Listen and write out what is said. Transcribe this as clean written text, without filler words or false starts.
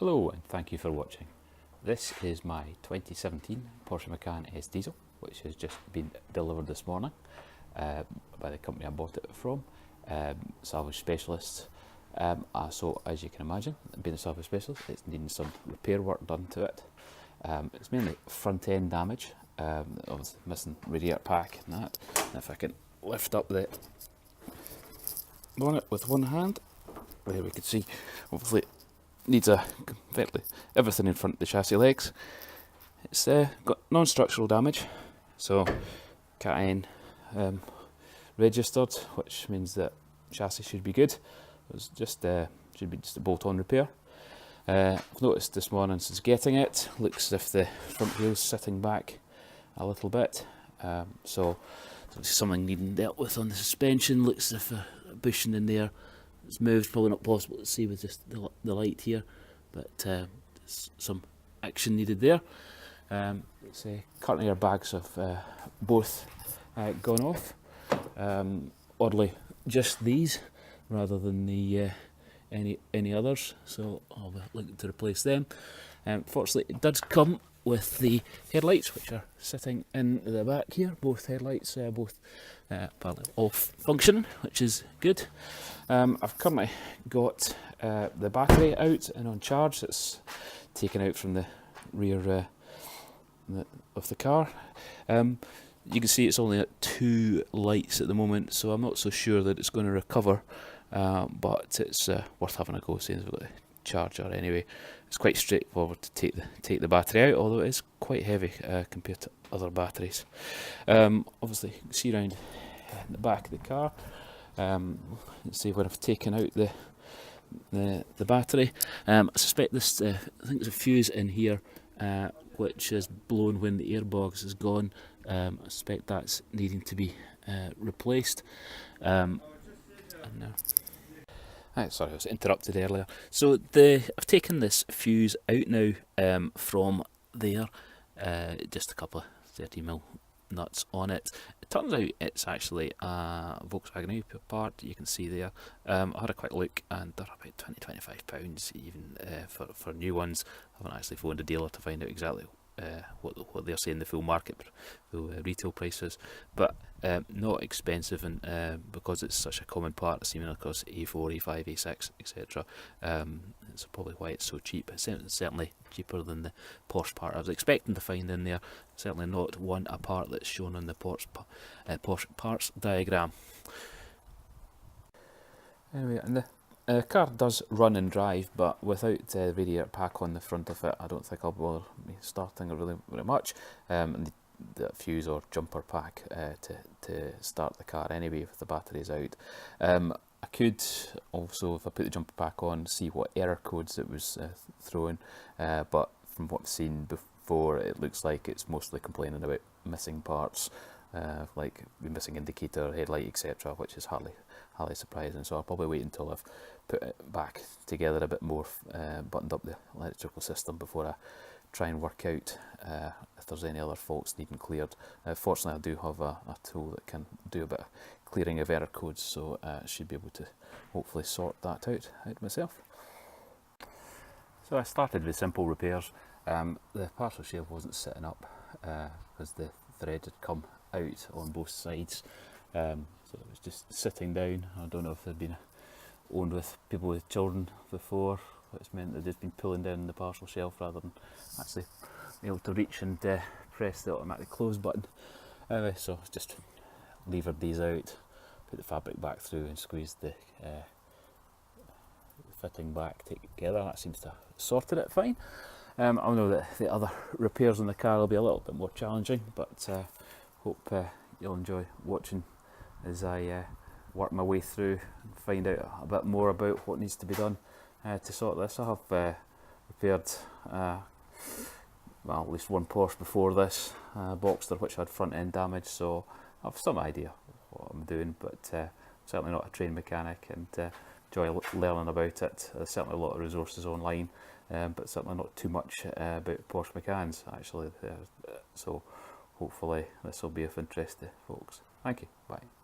Hello and thank you for watching. This is my 2017 Porsche Macan S Diesel, which has just been delivered this morning by the company I bought it from, Salvage Specialists. So as you can imagine, being a Salvage Specialist, it's needing some repair work done to it. It's mainly front end damage, obviously missing radiator pack and that. And if I can lift up the bonnet with one hand, there we can see, obviously needs effectively everything in front of the chassis legs. It's got non-structural damage, so Cat registered, which means that chassis should be good. It's just should be just a bolt-on repair. I've noticed this morning since getting it, looks as if the front wheel's sitting back a little bit, so something needing dealt with on the suspension. Looks as if a bushing in there it's moved, probably not possible to see with just the light here, but some action needed there. Current airbags have both gone off. Oddly, just these rather than the any others, so I'll be looking to replace them. Fortunately, it does come with the headlights, which are sitting in the back here. Both headlights, both apparently off functioning, which is good. I've currently got the battery out and on charge. It's taken out from the rear of the car. You can see it's only at 2 lights at the moment, so I'm not so sure that it's going to recover, but it's worth having a go since we've got the charger anyway. It's quite straightforward to take the battery out, although it is quite heavy compared to other batteries. Obviously, you can see around in the back of the car. Let's see when I've taken out the battery. I suspect this. I think there's a fuse in here which is blown when the airbox is gone. I suspect that's needing to be replaced. Sorry, I was interrupted earlier. So I've taken this fuse out now from there. Just a couple of 30mm nuts on it. It turns out it's actually a Volkswagen AP part. You can see there. I had a quick look and they're about £20–25 even for new ones. I haven't actually phoned a dealer to find out exactly what they're saying the full retail price is, but not expensive, and because it's such a common part, assuming across A4, A5, A6, etc. It's probably why it's so cheap. It's certainly cheaper than the Porsche part I was expecting to find in there. Certainly not a part that's shown on the Porsche parts diagram. Anyway, and the car does run and drive, but without the radiator pack on the front of it, I don't think I'll bother starting it really very much. And the fuse or jumper pack to start the car anyway if the battery's out. I could also, if I put the jumper pack on, see what error codes it was throwing, but from what I've seen before, it looks like it's mostly complaining about missing parts, like the missing indicator, headlight, etc., which is hardly surprising. So I'll probably wait until I've put it back together a bit more, buttoned up the electrical system before I try and work out if there's any other faults needing cleared. Fortunately, I do have a tool that can do a bit of clearing of error codes, so I should be able to hopefully sort that out myself. So I started with simple repairs. The parcel shelf wasn't sitting up because the thread had come out on both sides, so it was just sitting down. I don't know if they'd been owned with people with children before, which meant they'd just been pulling down the parcel shelf rather than actually being able to reach and press the automatic close button. Anyway, so just levered these out, put the fabric back through and squeezed the fitting back together. That seems to have sorted it fine. I know that the other repairs on the car will be a little bit more challenging, but hope you'll enjoy watching as I work my way through and find out a bit more about what needs to be done to sort this. I have repaired well, at least one Porsche before this, Boxster, which had front end damage, so I have some idea what I'm doing, but certainly not a trained mechanic, and enjoy learning about it. There's certainly a lot of resources online, but certainly not too much about Porsche Macans actually, so hopefully this will be of interest to folks. Thank you, bye.